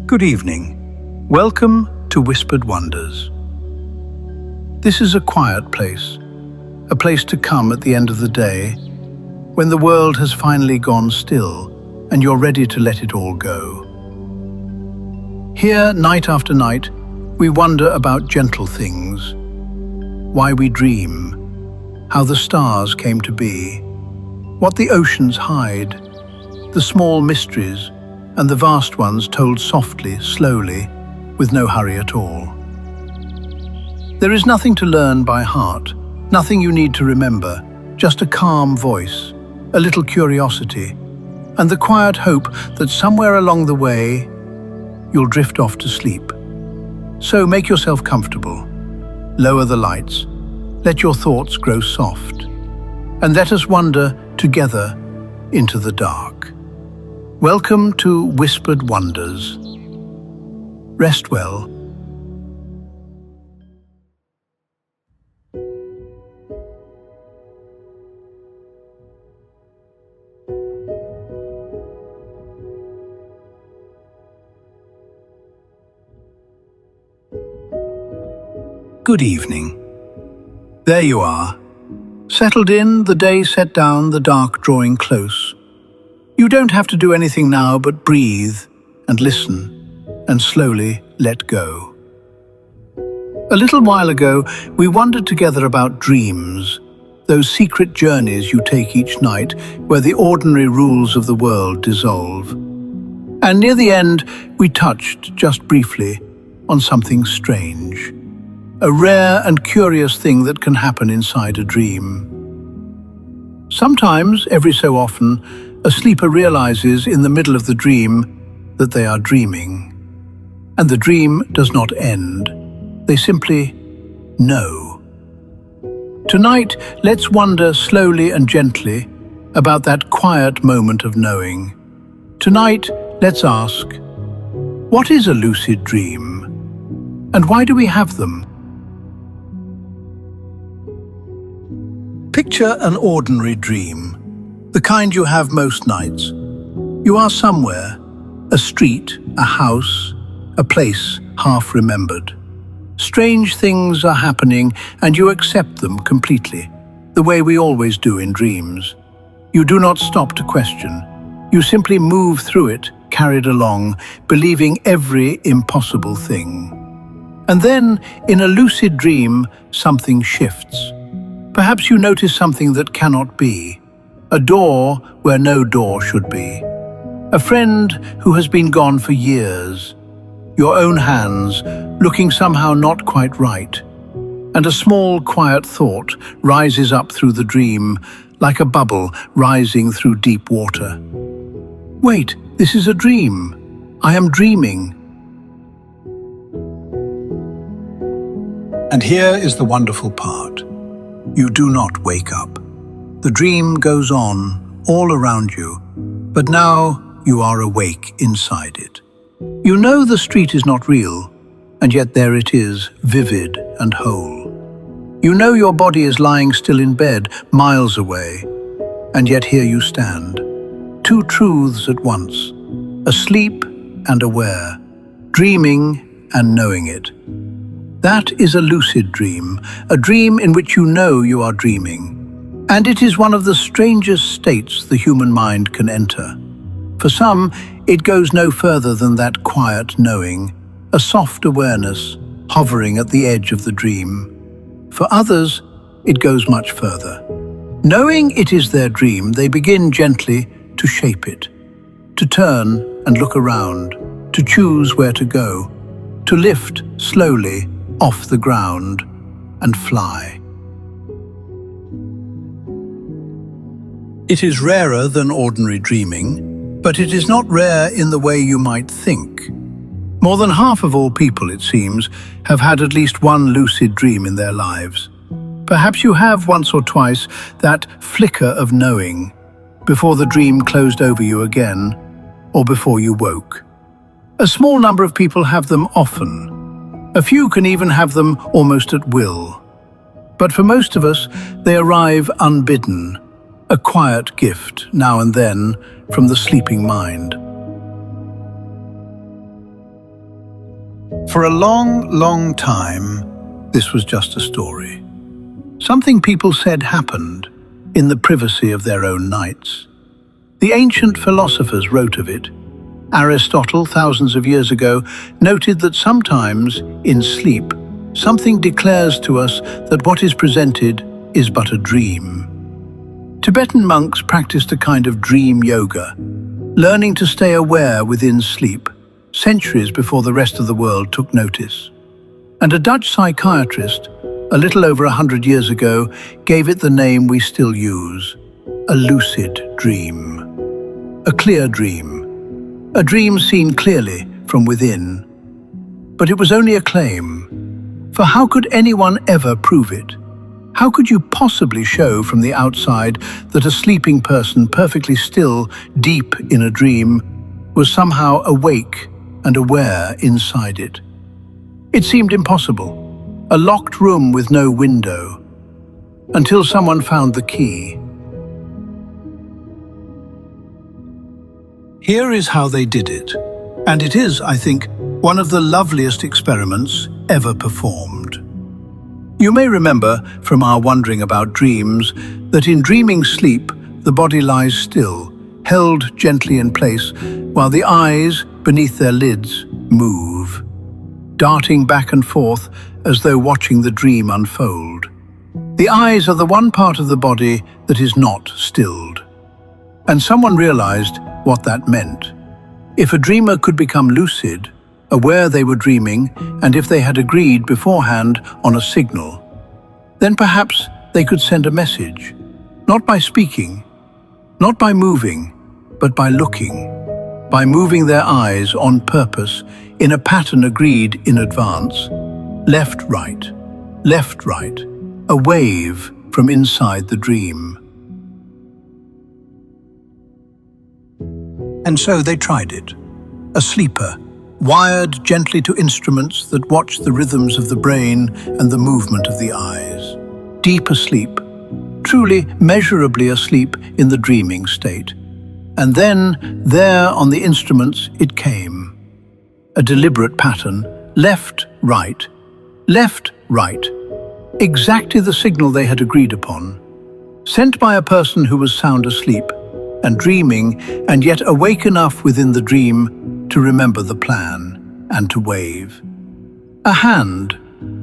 Good evening. Welcome to Whispered Wonders. This is a quiet place, a place to come at the end of the day, when the world has finally gone still and you're ready to let it all go. Here, night after night, we wonder about gentle things, why we dream, how the stars came to be, what the oceans hide, the small mysteries and the vast ones told softly, slowly, with no hurry at all. There is nothing to learn by heart, nothing you need to remember, just a calm voice, a little curiosity, and the quiet hope that somewhere along the way, you'll drift off to sleep. So make yourself comfortable, lower the lights, let your thoughts grow soft, and let us wander together into the dark. Welcome to Whispered Wonders. Rest well. Good evening. There you are. Settled in, the day set down, the dark drawing close. You don't have to do anything now but breathe and listen and slowly let go. A little while ago, we wondered together about dreams, those secret journeys you take each night where the ordinary rules of the world dissolve. And near the end, we touched, just briefly, on something strange. A rare and curious thing that can happen inside a dream. Sometimes, every so often, a sleeper realizes in the middle of the dream that they are dreaming. And the dream does not end. They simply know. Tonight, let's wonder slowly and gently about that quiet moment of knowing. Tonight, let's ask, what is a lucid dream? And why do we have them? Picture an ordinary dream, the kind you have most nights. You are somewhere, a street, a house, a place half remembered. Strange things are happening and you accept them completely, the way we always do in dreams. You do not stop to question. You simply move through it, carried along, believing every impossible thing. And then, in a lucid dream, something shifts. Perhaps you notice something that cannot be. A door where no door should be. A friend who has been gone for years. Your own hands looking somehow not quite right. And a small, quiet thought rises up through the dream, like a bubble rising through deep water. Wait, this is a dream. I am dreaming. And here is the wonderful part. You do not wake up. The dream goes on, all around you, but now you are awake inside it. You know the street is not real, and yet there it is, vivid and whole. You know your body is lying still in bed, miles away, and yet here you stand. Two truths at once, asleep and aware, dreaming and knowing it. That is a lucid dream, a dream in which you know you are dreaming. And it is one of the strangest states the human mind can enter. For some, it goes no further than that quiet knowing, a soft awareness hovering at the edge of the dream. For others, it goes much further. Knowing it is their dream, they begin gently to shape it, to turn and look around, to choose where to go, to lift slowly off the ground and fly. It is rarer than ordinary dreaming, but it is not rare in the way you might think. More than half of all people, it seems, have had at least one lucid dream in their lives. Perhaps you have once or twice that flicker of knowing, before the dream closed over you again, or before you woke. A small number of people have them often. A few can even have them almost at will. But for most of us, they arrive unbidden, a quiet gift now and then from the sleeping mind. For a long, long time, this was just a story. Something people said happened in the privacy of their own nights. The ancient philosophers wrote of it. Aristotle, thousands of years ago, noted that sometimes, in sleep, something declares to us that what is presented is but a dream. Tibetan monks practiced a kind of dream yoga, learning to stay aware within sleep, centuries before the rest of the world took notice. And a Dutch psychiatrist, a little over 100 years ago, gave it the name we still use, a lucid dream. A clear dream. A dream seen clearly from within. But it was only a claim. For how could anyone ever prove it? How could you possibly show from the outside that a sleeping person perfectly still, deep in a dream, was somehow awake and aware inside it? It seemed impossible. A locked room with no window, until someone found the key. Here is how they did it, and it is, I think, one of the loveliest experiments ever performed. You may remember from our wondering about dreams that in dreaming sleep, the body lies still, held gently in place, while the eyes, beneath their lids, move, darting back and forth as though watching the dream unfold. The eyes are the one part of the body that is not stilled. And someone realized what that meant. If a dreamer could become lucid, aware they were dreaming, and if they had agreed beforehand on a signal, then perhaps they could send a message, not by speaking, not by moving, but by looking, by moving their eyes on purpose in a pattern agreed in advance. Left, right, a wave from inside the dream. And so they tried it. A sleeper, wired gently to instruments that watch the rhythms of the brain and the movement of the eyes. Deep asleep, truly measurably asleep in the dreaming state. And then, there on the instruments, it came. A deliberate pattern, left, right, exactly the signal they had agreed upon, sent by a person who was sound asleep and dreaming, and yet awake enough within the dream to remember the plan and to wave. A hand,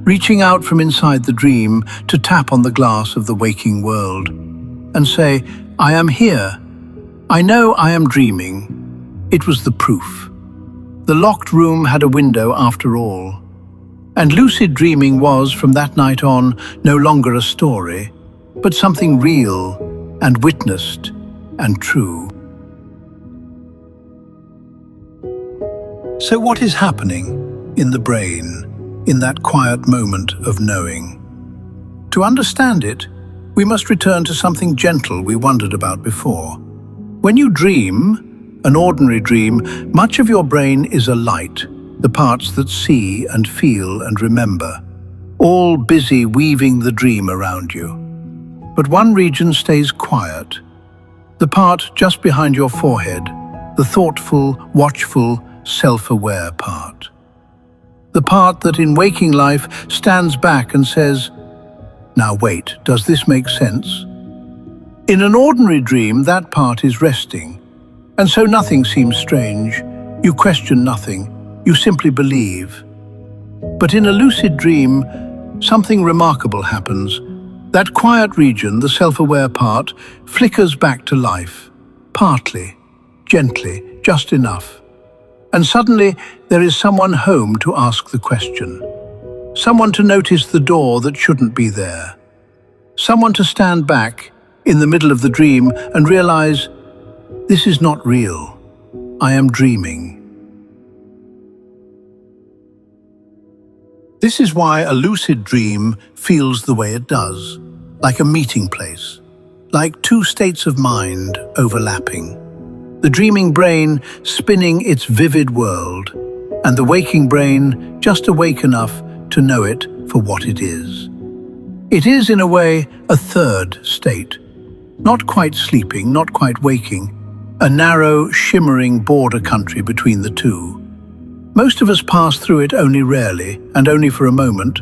reaching out from inside the dream to tap on the glass of the waking world and say, "I am here. I know I am dreaming." It was the proof. The locked room had a window after all. And lucid dreaming was, from that night on, no longer a story, but something real and witnessed and true. So what is happening in the brain, in that quiet moment of knowing? To understand it, we must return to something gentle we wondered about before. When you dream, an ordinary dream, much of your brain is alight, the parts that see and feel and remember, all busy weaving the dream around you. But one region stays quiet, the part just behind your forehead, the thoughtful, watchful, self-aware part. The part that in waking life stands back and says, "Now wait, does this make sense?" In an ordinary dream, that part is resting, and so nothing seems strange. You question nothing. You simply believe. But in a lucid dream, something remarkable happens. That quiet region, the self-aware part, flickers back to life, partly, gently, just enough. And suddenly, there is someone home to ask the question. Someone to notice the door that shouldn't be there. Someone to stand back in the middle of the dream and realize, this is not real. I am dreaming. This is why a lucid dream feels the way it does, like a meeting place, like two states of mind overlapping. The dreaming brain spinning its vivid world, and the waking brain just awake enough to know it for what it is. It is, in a way, a third state, not quite sleeping, not quite waking, a narrow, shimmering border country between the two. Most of us pass through it only rarely and only for a moment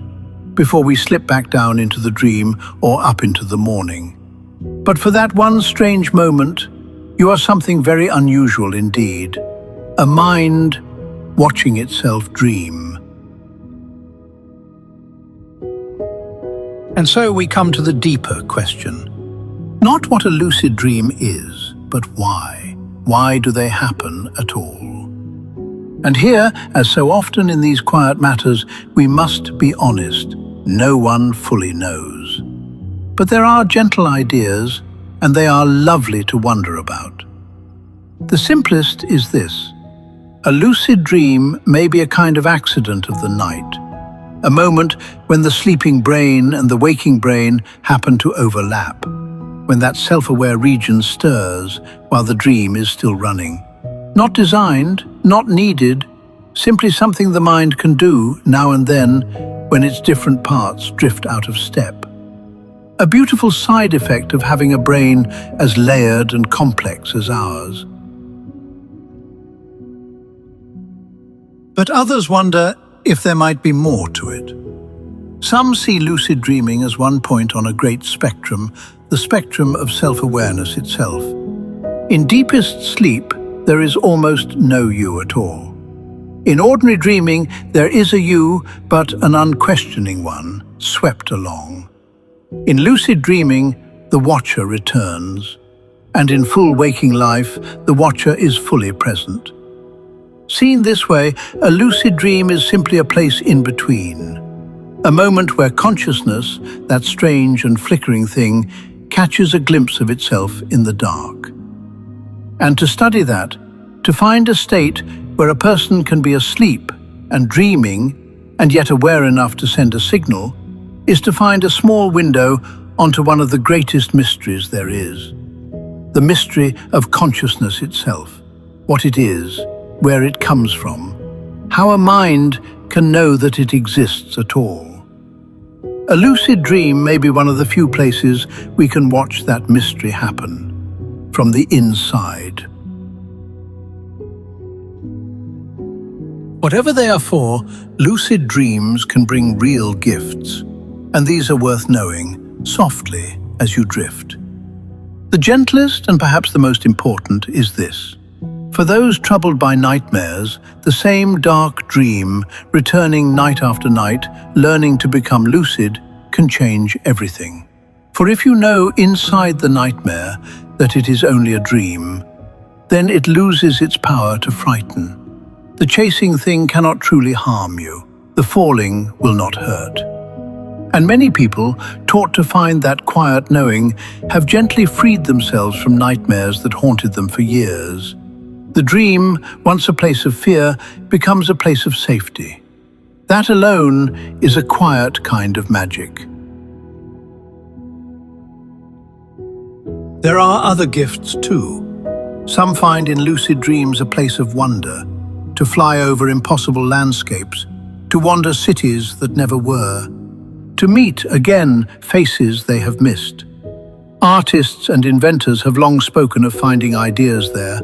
before we slip back down into the dream or up into the morning. But for that one strange moment, you are something very unusual indeed. A mind watching itself dream. And so we come to the deeper question. Not what a lucid dream is, but why. Why do they happen at all? And here, as so often in these quiet matters, we must be honest. No one fully knows. But there are gentle ideas, and they are lovely to wonder about. The simplest is this. A lucid dream may be a kind of accident of the night, a moment when the sleeping brain and the waking brain happen to overlap, when that self-aware region stirs while the dream is still running. Not designed, not needed, simply something the mind can do now and then when its different parts drift out of step. A beautiful side effect of having a brain as layered and complex as ours. But others wonder if there might be more to it. Some see lucid dreaming as one point on a great spectrum, the spectrum of self-awareness itself. In deepest sleep, there is almost no you at all. In ordinary dreaming, there is a you, but an unquestioning one, swept along. In lucid dreaming, the watcher returns, and in full waking life, the watcher is fully present. Seen this way, a lucid dream is simply a place in between, a moment where consciousness, that strange and flickering thing, catches a glimpse of itself in the dark. And to study that, to find a state where a person can be asleep and dreaming and yet aware enough to send a signal, is to find a small window onto one of the greatest mysteries there is. The mystery of consciousness itself, what it is, where it comes from, how a mind can know that it exists at all. A lucid dream may be one of the few places we can watch that mystery happen, from the inside. Whatever they are for, lucid dreams can bring real gifts, and these are worth knowing, softly as you drift. The gentlest and perhaps the most important is this. For those troubled by nightmares, the same dark dream, returning night after night, learning to become lucid, can change everything. For if you know inside the nightmare that it is only a dream, then it loses its power to frighten. The chasing thing cannot truly harm you. The falling will not hurt. And many people, taught to find that quiet knowing, have gently freed themselves from nightmares that haunted them for years. The dream, once a place of fear, becomes a place of safety. That alone is a quiet kind of magic. There are other gifts too. Some find in lucid dreams a place of wonder, to fly over impossible landscapes, to wander cities that never were, to meet again faces they have missed. Artists and inventors have long spoken of finding ideas there,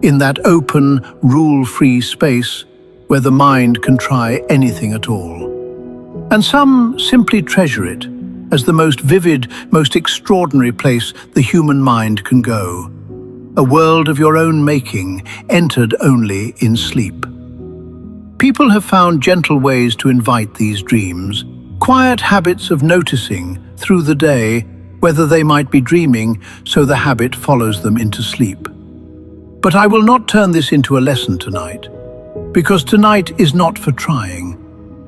in that open, rule-free space where the mind can try anything at all. And some simply treasure it as the most vivid, most extraordinary place the human mind can go. A world of your own making, entered only in sleep. People have found gentle ways to invite these dreams, quiet habits of noticing through the day whether they might be dreaming, so the habit follows them into sleep. But I will not turn this into a lesson tonight, because tonight is not for trying.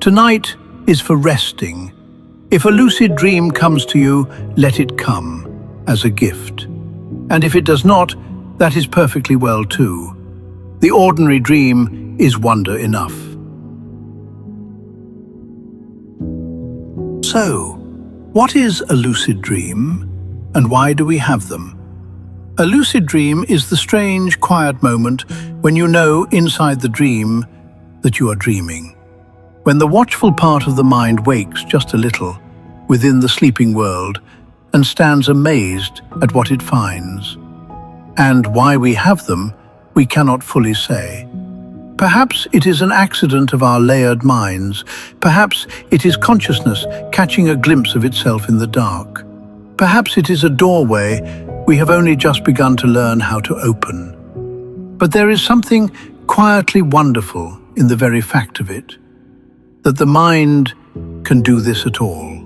Tonight is for resting. If a lucid dream comes to you, let it come as a gift. And if it does not, that is perfectly well too. The ordinary dream is wonder enough. So, what is a lucid dream, and why do we have them? A lucid dream is the strange, quiet moment when you know inside the dream that you are dreaming. When the watchful part of the mind wakes just a little within the sleeping world and stands amazed at what it finds. And why we have them, we cannot fully say. Perhaps it is an accident of our layered minds. Perhaps it is consciousness catching a glimpse of itself in the dark. Perhaps it is a doorway we have only just begun to learn how to open. But there is something quietly wonderful in the very fact of it, that the mind can do this at all.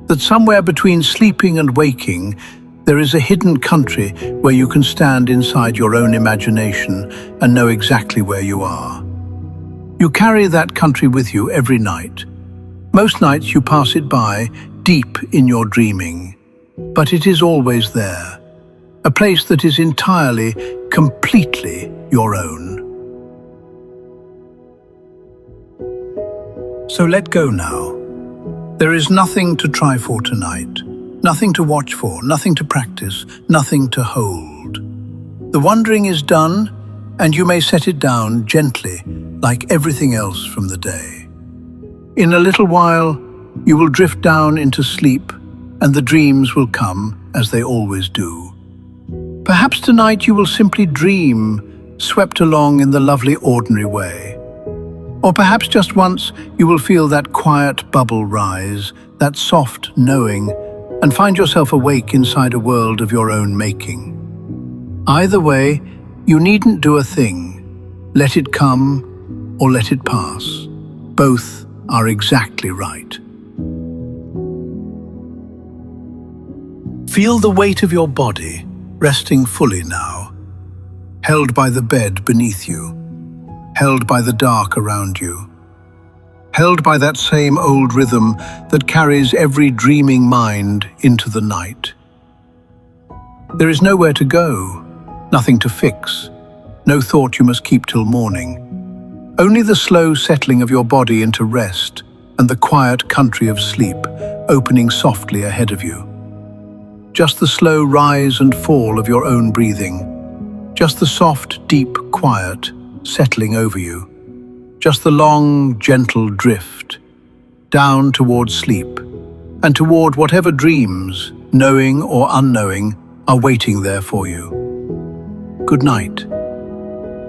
That somewhere between sleeping and waking, there is a hidden country where you can stand inside your own imagination and know exactly where you are. You carry that country with you every night. Most nights you pass it by, deep in your dreaming. But it is always there. A place that is entirely, completely your own. So let go now. There is nothing to try for tonight. Nothing to watch for, nothing to practice, nothing to hold. The wandering is done, and you may set it down gently, like everything else from the day. In a little while, you will drift down into sleep, and the dreams will come as they always do. Perhaps tonight you will simply dream, swept along in the lovely ordinary way. Or perhaps just once you will feel that quiet bubble rise, that soft knowing, and find yourself awake inside a world of your own making. Either way, you needn't do a thing. Let it come or let it pass. Both are exactly right. Feel the weight of your body resting fully now, held by the bed beneath you, held by the dark around you, held by that same old rhythm that carries every dreaming mind into the night. There is nowhere to go, nothing to fix, no thought you must keep till morning. Only the slow settling of your body into rest and the quiet country of sleep opening softly ahead of you. Just the slow rise and fall of your own breathing, just the soft, deep quiet settling over you. Just the long, gentle drift, down toward sleep, and toward whatever dreams, knowing or unknowing, are waiting there for you. Good night.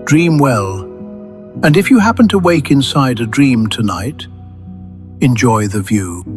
Dream well, and if you happen to wake inside a dream tonight, enjoy the view.